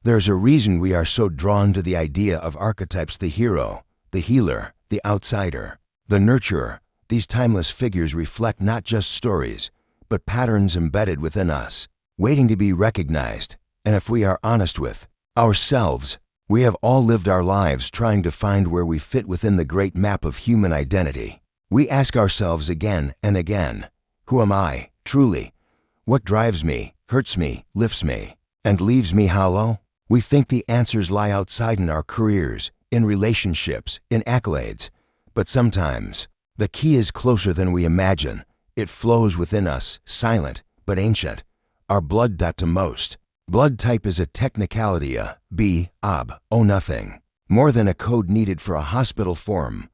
There's a reason we are so drawn to the idea of archetypes: the hero, the healer, the outsider, the nurturer. These timeless figures reflect not just stories, but patterns embedded within us, waiting to be recognized. And if we are honest with ourselves, we have all lived our lives trying to find where we fit within the great map of human identity. We ask ourselves again and again, who am I, truly? What drives me, hurts me, lifts me, and leaves me hollow? We think the answers lie outside, in our careers, in relationships, in accolades. But sometimes, the key is closer than we imagine. It flows within us, silent but ancient. Our blood. To most, blood type is a technicality, a B, ob, oh nothing, more than a code needed for a hospital form.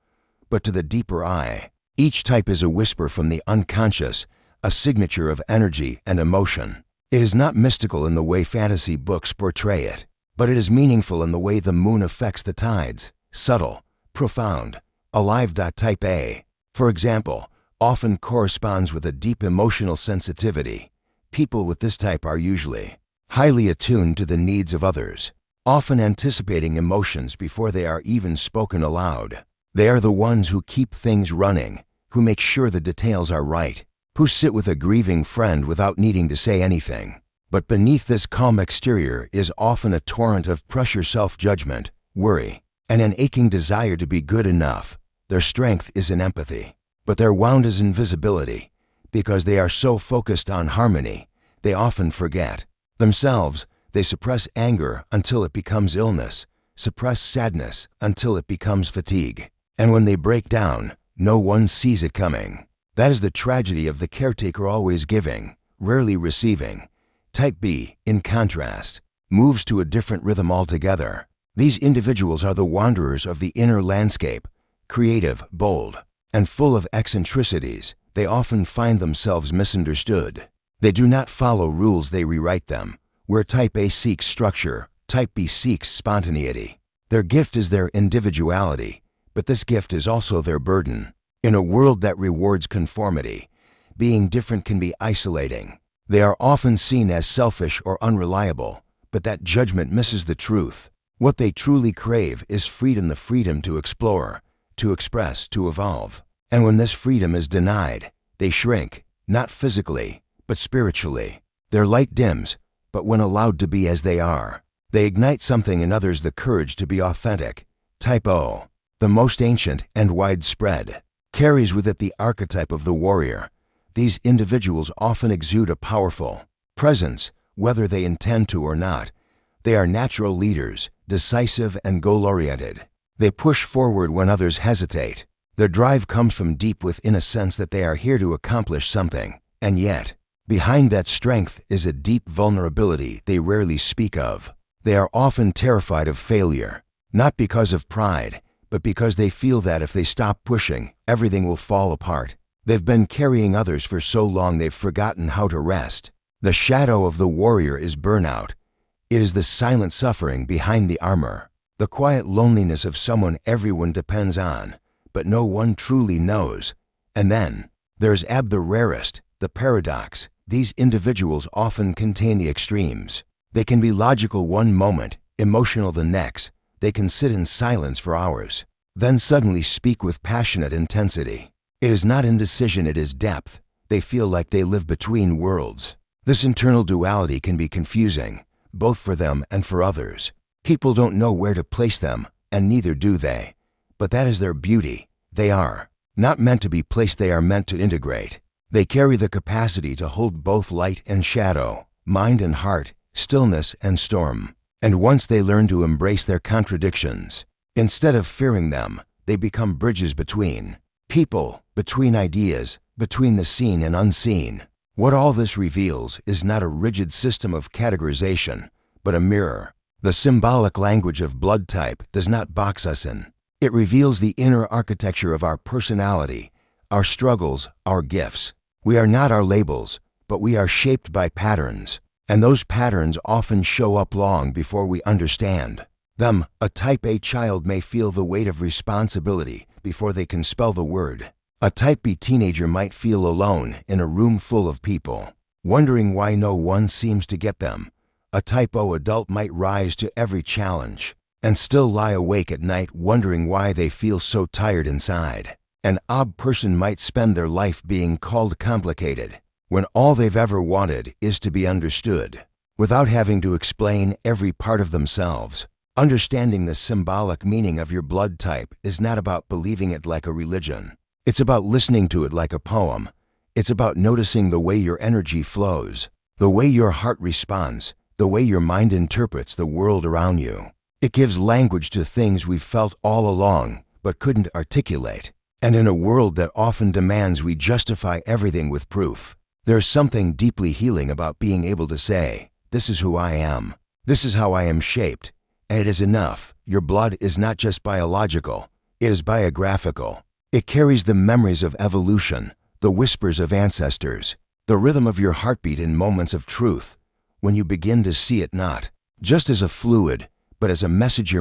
But to the deeper eye, each type is a whisper from the unconscious, a signature of energy and emotion. It is not mystical in the way fantasy books portray it, but it is meaningful in the way the moon affects the tides, subtle, profound, alive. Type A, for example, often corresponds with a deep emotional sensitivity. People with this type are usually highly attuned to the needs of others, often anticipating emotions before they are even spoken aloud. They are the ones who keep things running, who make sure the details are right, who sit with a grieving friend without needing to say anything. But beneath this calm exterior is often a torrent of pressure, self-judgment, worry, and an aching desire to be good enough. Their strength is in empathy, but their wound is invisibility. Because they are so focused on harmony, they often forget themselves. They suppress anger until it becomes illness, suppress sadness until it becomes fatigue. And when they break down, no one sees it coming. That is the tragedy of the caretaker, always giving, rarely receiving. Type B, in contrast, moves to a different rhythm altogether. These individuals are the wanderers of the inner landscape, creative, bold, and full of eccentricities. They often find themselves misunderstood. They do not follow rules, they rewrite them. Where Type A seeks structure, Type B seeks spontaneity. Their gift is their individuality, but this gift is also their burden. In a world that rewards conformity, being different can be isolating. They are often seen as selfish or unreliable, but that judgment misses the truth. What they truly crave is freedom, the freedom to explore, to express, to evolve. And when this freedom is denied, they shrink, not physically, but spiritually. Their light dims, but when allowed to be as they are, they ignite something in others, the courage to be authentic. Type O, the most ancient and widespread, carries with it the archetype of the warrior. These individuals often exude a powerful presence, whether they intend to or not. They are natural leaders, decisive and goal-oriented. They push forward when others hesitate. Their drive comes from deep within, a sense that they are here to accomplish something. And yet, behind that strength is a deep vulnerability they rarely speak of. They are often terrified of failure, not because of pride, but because they feel that if they stop pushing, everything will fall apart. They've been carrying others for so long they've forgotten how to rest. The shadow of the warrior is burnout. It is the silent suffering behind the armor, the quiet loneliness of someone everyone depends on, but no one truly knows. And then, there's the rarest, the paradox. These individuals often contain the extremes. They can be logical one moment, emotional the next. They can sit in silence for hours, then suddenly speak with passionate intensity. It is not indecision, it is depth. They feel like they live between worlds. This internal duality can be confusing, both for them and for others. People don't know where to place them, and neither do they. But that is their beauty. They are not meant to be placed, they are meant to integrate. They carry the capacity to hold both light and shadow, mind and heart, stillness and storm. And once they learn to embrace their contradictions, instead of fearing them, they become bridges between people, between ideas, between the seen and unseen. What all this reveals is not a rigid system of categorization, but a mirror. The symbolic language of blood type does not box us in. It reveals the inner architecture of our personality, our struggles, our gifts. We are not our labels, but we are shaped by patterns, and those patterns often show up long before we understand them. A Type A child may feel the weight of responsibility before they can spell the word. A Type B teenager might feel alone in a room full of people, wondering why no one seems to get them. A Type O adult might rise to every challenge and still lie awake at night wondering why they feel so tired inside. An OB person might spend their life being called complicated when all they've ever wanted is to be understood, without having to explain every part of themselves. Understanding the symbolic meaning of your blood type is not about believing it like a religion. It's about listening to it like a poem. It's about noticing the way your energy flows, the way your heart responds, the way your mind interprets the world around you. It gives language to things we've felt all along but couldn't articulate. And in a world that often demands we justify everything with proof, there's something deeply healing about being able to say, "This is who I am. This is how I am shaped." And it is enough. Your blood is not just biological, it is biographical. It carries the memories of evolution, the whispers of ancestors, the rhythm of your heartbeat in moments of truth, when you begin to see it not just as a fluid, but as a message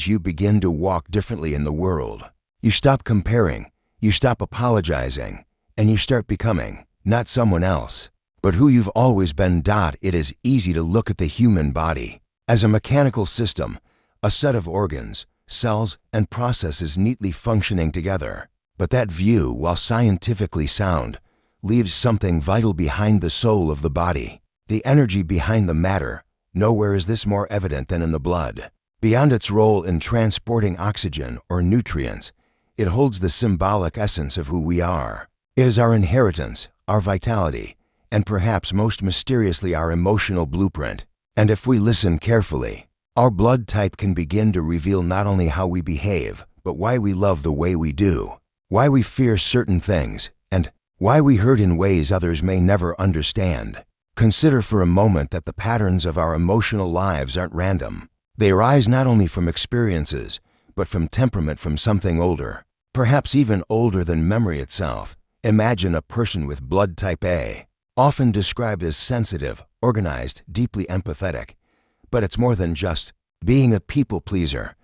you begin to walk differently in the world. You stop comparing, you stop apologizing, and you start becoming, not someone else, but who you've always been. It is easy to look at the human body as a mechanical system, a set of organs, cells, and processes neatly functioning together. But that view, while scientifically sound, leaves something vital behind the soul of the body, the energy behind the matter. Nowhere is this more evident than in the blood. Beyond its role in transporting oxygen or nutrients, it holds the symbolic essence of who we are. It is our inheritance, our vitality, and perhaps most mysteriously our emotional blueprint. And if we listen carefully, our blood type can begin to reveal not only how we behave, but why we love the way we do, why we fear certain things, and why we hurt in ways others may never understand. Consider for a moment that the patterns of our emotional lives aren't random. They arise not only from experiences, but from temperament, from something older, perhaps even older than memory itself. Imagine a person with blood type A, often described as sensitive, organized, deeply empathetic. But it's more than just being a people pleaser.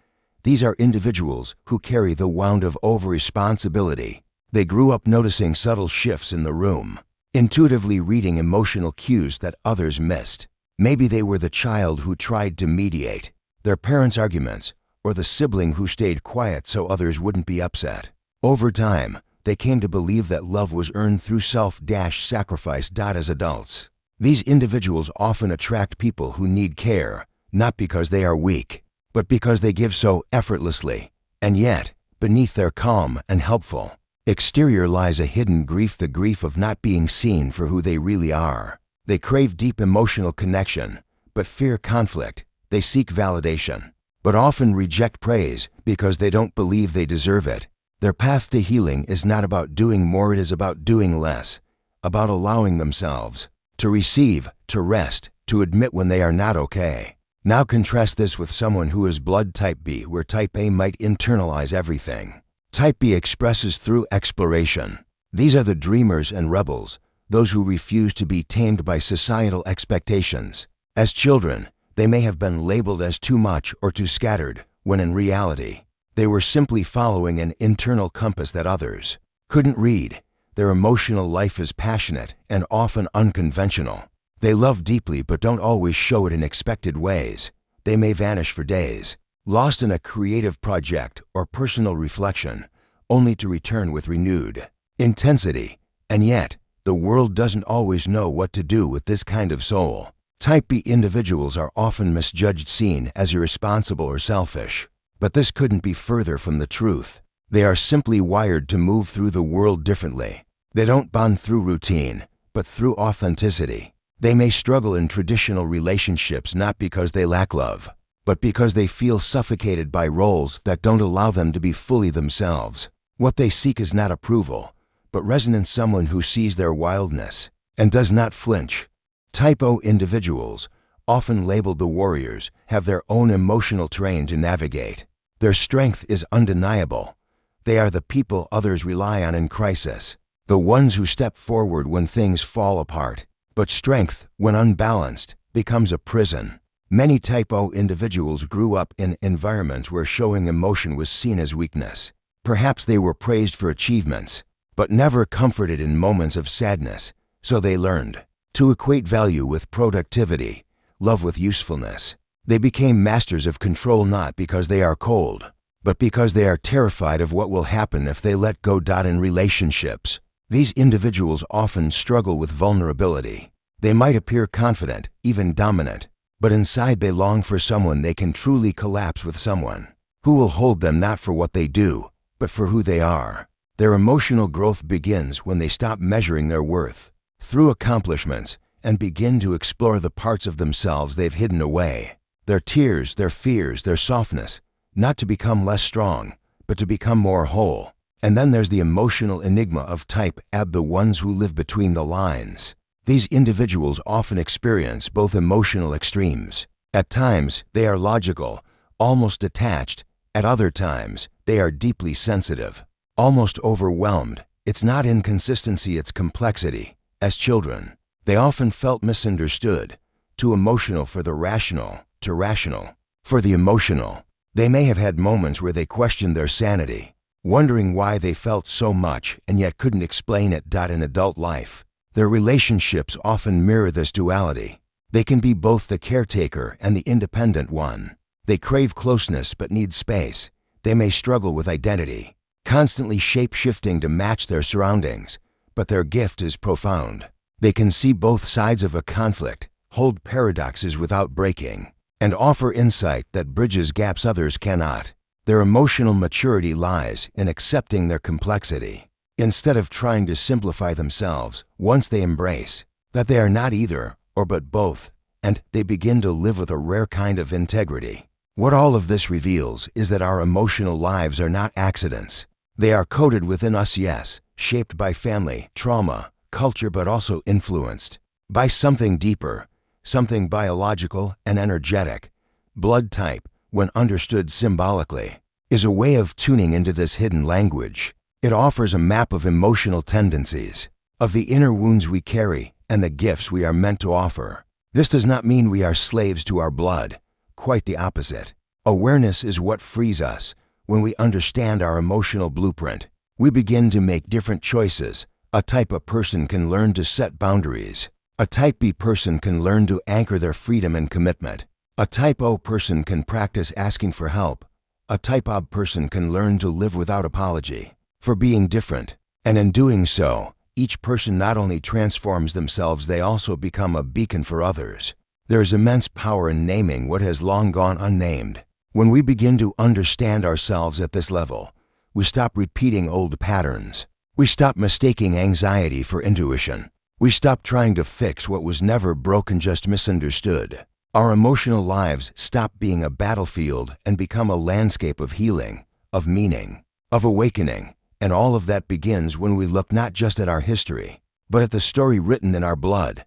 These are individuals who carry the wound of over-responsibility. They grew up noticing subtle shifts in the room, intuitively reading emotional cues that others missed. Maybe they were the child who tried to mediate their parents' arguments, or the sibling who stayed quiet so others wouldn't be upset. Over time, they came to believe that love was earned through self-sacrifice. As adults, these individuals often attract people who need care, not because they are weak, but because they give so effortlessly. And yet, beneath their calm and helpful exterior lies a hidden grief, the grief of not being seen for who they really are. They crave deep emotional connection, but fear conflict. They seek validation, but often reject praise because they don't believe they deserve it. Their path to healing is not about doing more, it is about doing less, about allowing themselves to receive, to rest, to admit when they are not okay. Now contrast this with someone who is blood type B, where type A might internalize everything. Type B expresses through exploration. These are the dreamers and rebels, those who refuse to be tamed by societal expectations. As children, they may have been labeled as too much or too scattered, when in reality, they were simply following an internal compass that others couldn't read. Their emotional life is passionate and often unconventional. They love deeply but don't always show it in expected ways. They may vanish for days, lost in a creative project or personal reflection, only to return with renewed intensity. And yet, the world doesn't always know what to do with this kind of soul. Type B individuals are often misjudged, seen as irresponsible or selfish. But this couldn't be further from the truth. They are simply wired to move through the world differently. They don't bond through routine, but through authenticity. They may struggle in traditional relationships not because they lack love, but because they feel suffocated by roles that don't allow them to be fully themselves. What they seek is not approval, but resonance, someone who sees their wildness and does not flinch. Type O individuals, often labeled the warriors, have their own emotional terrain to navigate. Their strength is undeniable. They are the people others rely on in crisis, the ones who step forward when things fall apart. But strength, when unbalanced, becomes a prison. Many Type O individuals grew up in environments where showing emotion was seen as weakness. Perhaps they were praised for achievements, but never comforted in moments of sadness, so they learned to equate value with productivity, love with usefulness. They became masters of control not because they are cold, but because they are terrified of what will happen if they let go. In relationships, these individuals often struggle with vulnerability. They might appear confident, even dominant, but inside they long for someone they can truly collapse with, someone who will hold them not for what they do, but for who they are. Their emotional growth begins when they stop measuring their worth through accomplishments and begin to explore the parts of themselves they've hidden away. Their tears, their fears, their softness, not to become less strong, but to become more whole. And then there's the emotional enigma of type AB, the ones who live between the lines. These individuals often experience both emotional extremes. At times, they are logical, almost detached. At other times, they are deeply sensitive, almost overwhelmed. It's not inconsistency, it's complexity. As children, they often felt misunderstood, too emotional for the rational, too rational for the emotional. They may have had moments where they questioned their sanity, wondering why they felt so much and yet couldn't explain it. In adult life, their relationships often mirror this duality. They can be both the caretaker and the independent one. They crave closeness but need space. They may struggle with identity, constantly shape-shifting to match their surroundings, but their gift is profound. They can see both sides of a conflict, hold paradoxes without breaking, and offer insight that bridges gaps others cannot. Their emotional maturity lies in accepting their complexity. Instead of trying to simplify themselves, once they embrace that they are not either or but both, and they begin to live with a rare kind of integrity. What all of this reveals is that our emotional lives are not accidents. They are coded within us, yes, shaped by family, trauma, culture, but also influenced by something deeper, something biological and energetic. Blood type, when understood symbolically, is a way of tuning into this hidden language. It offers a map of emotional tendencies, of the inner wounds we carry and the gifts we are meant to offer. This does not mean we are slaves to our blood. Quite the opposite. Awareness is what frees us. When we understand our emotional blueprint, we begin to make different choices. A type A person can learn to set boundaries. A type B person can learn to anchor their freedom and commitment. A type O person can practice asking for help. A type AB person can learn to live without apology for being different. And in doing so, each person not only transforms themselves, they also become a beacon for others. There is immense power in naming what has long gone unnamed. When we begin to understand ourselves at this level, we stop repeating old patterns. We stop mistaking anxiety for intuition. We stop trying to fix what was never broken, just misunderstood. Our emotional lives stop being a battlefield and become a landscape of healing, of meaning, of awakening. And all of that begins when we look not just at our history, but at the story written in our blood.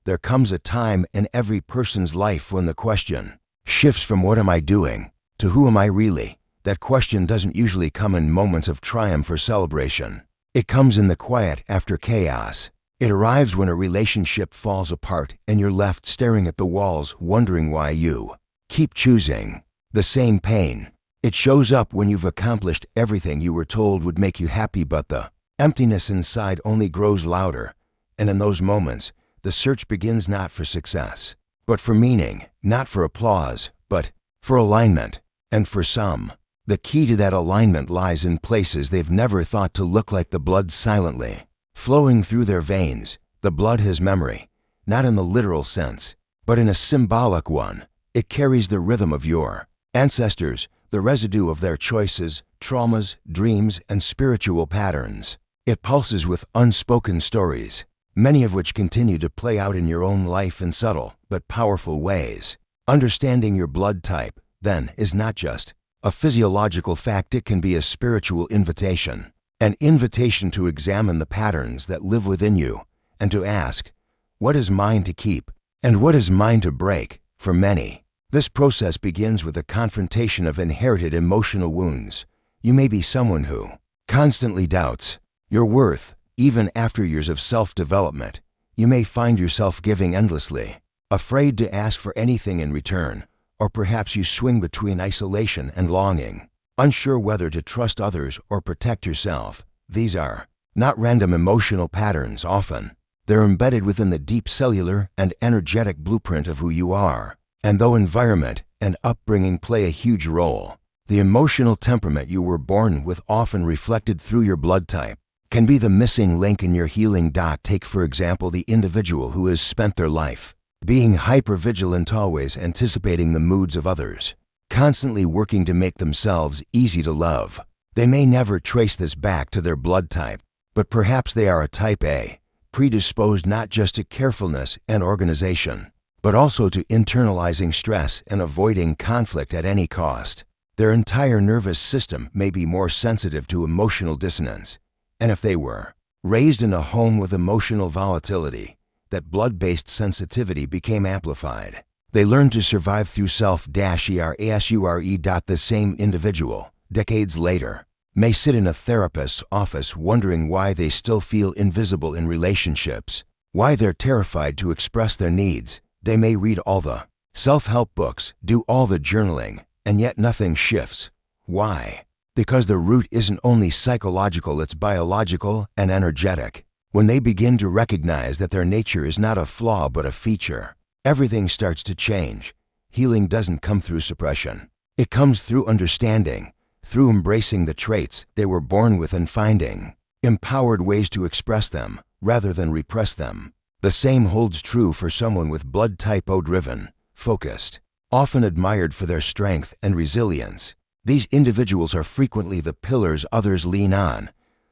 There comes a time in every person's life when the question shifts from what am I doing to who am I really. That question doesn't usually come in moments of triumph or celebration. It comes in the quiet after chaos. It arrives when a relationship falls apart and you're left staring at the walls, wondering why you keep choosing the same pain. It shows up when you've accomplished everything you were told would make you happy, but the emptiness inside only grows louder. And in those moments, the search begins not for success, but for meaning, not for applause, but for alignment. And for some, the key to that alignment lies in places they've never thought to look like the blood silently flowing through their veins. The blood has memory, not in the literal sense, but in a symbolic one. It carries the rhythm of your ancestors, the residue of their choices, traumas, dreams, and spiritual patterns. It pulses with unspoken stories, many of which continue to play out in your own life in subtle but powerful ways. Understanding your blood type, then, is not just a physiological fact, it can be a spiritual invitation. An invitation to examine the patterns that live within you and to ask, what is mine to keep and what is mine to break? For many, this process begins with a confrontation of inherited emotional wounds. You may be someone who constantly doubts your worth, even after years of self-development. You may find yourself giving endlessly, afraid to ask for anything in return, or perhaps you swing between isolation and longing, unsure whether to trust others or protect yourself. These are not random emotional patterns often, They're embedded within the deep cellular and energetic blueprint of who you are. And though environment and upbringing play a huge role, the emotional temperament you were born with, often reflected through your blood type, can be the missing link in your healing. Take, for example, the individual who has spent their life being hypervigilant, always anticipating the moods of others, constantly working to make themselves easy to love. They may never trace this back to their blood type, but perhaps they are a type A, predisposed not just to carefulness and organization, but also to internalizing stress and avoiding conflict at any cost. Their entire nervous system may be more sensitive to emotional dissonance, and if they were raised in a home with emotional volatility, that blood-based sensitivity became amplified. They learned to survive through self-erasure. The same individual, decades later, may sit in a therapist's office wondering why they still feel invisible in relationships, why they're terrified to express their needs. They may read all the self-help books, do all the journaling, and yet nothing shifts. Why? Because the root isn't only psychological, it's biological and energetic. When they begin to recognize that their nature is not a flaw but a feature, everything starts to change. Healing doesn't come through suppression. It comes through understanding, through embracing the traits they were born with and finding empowered ways to express them rather than repress them. The same holds true for someone with blood type O-driven, focused, often admired for their strength and resilience. These individuals are frequently the pillars others lean on,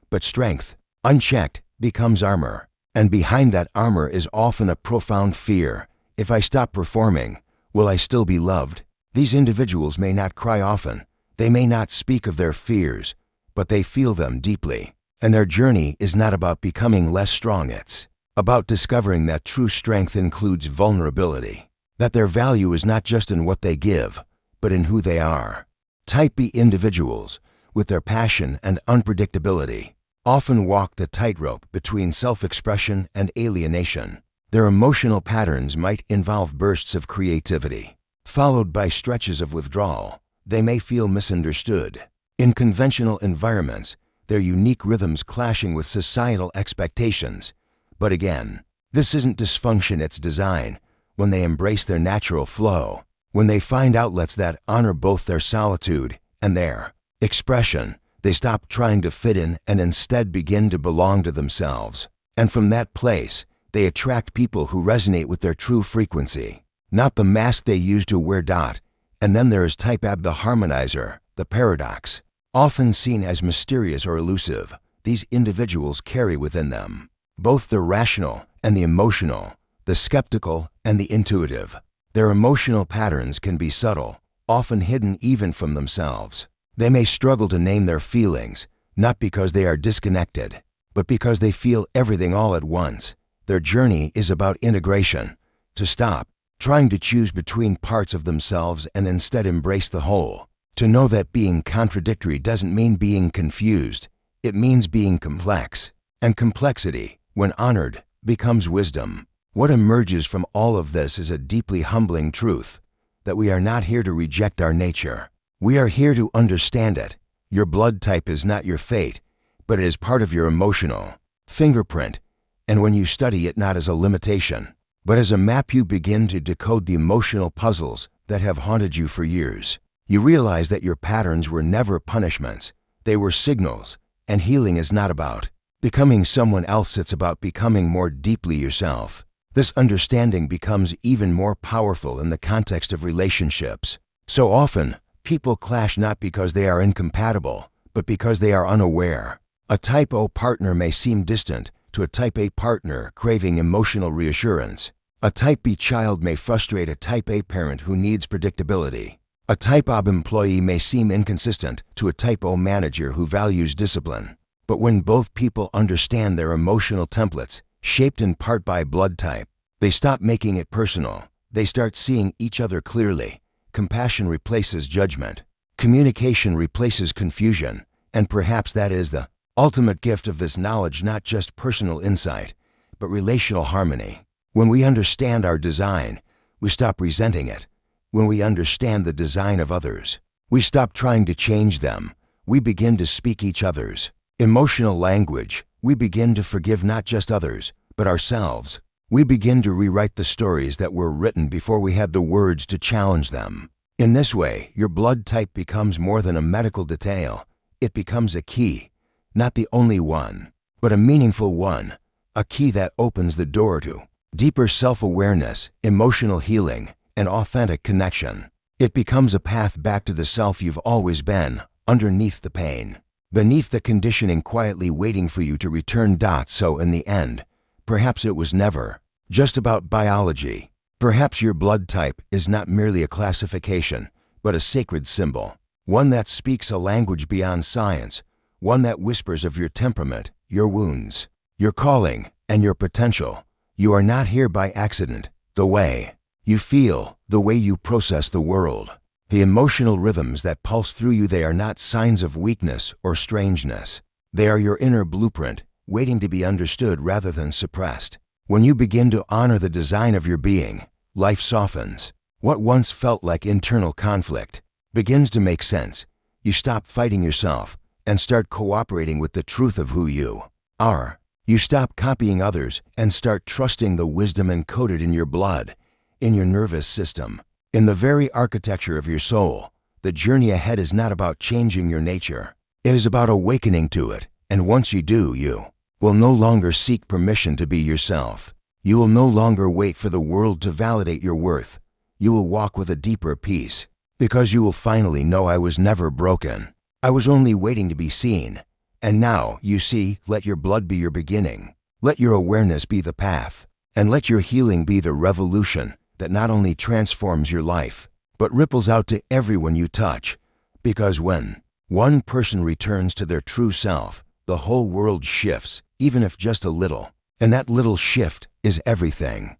but strength, unchecked, becomes armor, and behind that armor is often a profound fear. If I stop performing, will I still be loved? These individuals may not cry often, they may not speak of their fears, but they feel them deeply. And their journey is not about becoming less strong, it's about discovering that true strength includes vulnerability, that their value is not just in what they give, but in who they are. Type B individuals, with their passion and unpredictability, often walk the tightrope between self-expression and alienation. Their emotional patterns might involve bursts of creativity, followed by stretches of withdrawal. They may feel misunderstood. In conventional environments, their unique rhythms clashing with societal expectations. But again, this isn't dysfunction, it's design. When they embrace their natural flow, when they find outlets that honor both their solitude and their expression, they stop trying to fit in and instead begin to belong to themselves. And from that place, they attract people who resonate with their true frequency, not the mask they use to wear. And then there is type AB, the harmonizer, the paradox. Often seen as mysterious or elusive, these individuals carry within them both the rational and the emotional, the skeptical and the intuitive. Their emotional patterns can be subtle, often hidden even from themselves. They may struggle to name their feelings, not because they are disconnected, but because they feel everything all at once. Their journey is about integration, to stop trying to choose between parts of themselves and instead embrace the whole. To know that being contradictory doesn't mean being confused, it means being complex. And complexity, when honored, becomes wisdom. What emerges from all of this is a deeply humbling truth, that we are not here to reject our nature. We are here to understand it. Your blood type is not your fate, but it is part of your emotional fingerprint. And when you study it not as a limitation, but as a map, you begin to decode the emotional puzzles that have haunted you for years. You realize that your patterns were never punishments, they were signals, and healing is not about becoming someone else, it's about becoming more deeply yourself. This understanding becomes even more powerful in the context of relationships. So often, people clash not because they are incompatible, but because they are unaware. A type O partner may seem distant to a type A partner craving emotional reassurance. A type B child may frustrate a type A parent who needs predictability. A type AB employee may seem inconsistent to a type O manager who values discipline. But when both people understand their emotional templates, shaped in part by blood type, they stop making it personal. They start seeing each other clearly. Compassion replaces judgment. Communication replaces confusion. And perhaps that is the ultimate gift of this knowledge, not just personal insight, but relational harmony. When we understand our design, we stop resenting it. When we understand the design of others, we stop trying to change them. We begin to speak each other's emotional language. We begin to forgive not just others, but ourselves. We begin to rewrite the stories that were written before we had the words to challenge them. In this way, your blood type becomes more than a medical detail. It becomes a key, not the only one, but a meaningful one, a key that opens the door to deeper self-awareness, emotional healing, and authentic connection. It becomes a path back to the self you've always been, underneath the pain, beneath the conditioning quietly waiting for you to return. So in the end, perhaps it was never just about biology. Perhaps your blood type is not merely a classification, but a sacred symbol, one that speaks a language beyond science, one that whispers of your temperament, your wounds, your calling, and your potential. You are not here by accident. The way you feel, the way you process the world, the emotional rhythms that pulse through you, they are not signs of weakness or strangeness. They are your inner blueprint, waiting to be understood rather than suppressed. When you begin to honor the design of your being, life softens. What once felt like internal conflict begins to make sense. You stop fighting yourself and start cooperating with the truth of who you are. You stop copying others and start trusting the wisdom encoded in your blood, in your nervous system, in the very architecture of your soul. The journey ahead is not about changing your nature. It is about awakening to it. And once you do, you will no longer seek permission to be yourself. You will no longer wait for the world to validate your worth. You will walk with a deeper peace, because you will finally know, I was never broken. I was only waiting to be seen. And now, you see, let your blood be your beginning. Let your awareness be the path. And let your healing be the revolution that not only transforms your life, but ripples out to everyone you touch. Because when one person returns to their true self, the whole world shifts, even if just a little. And that little shift is everything.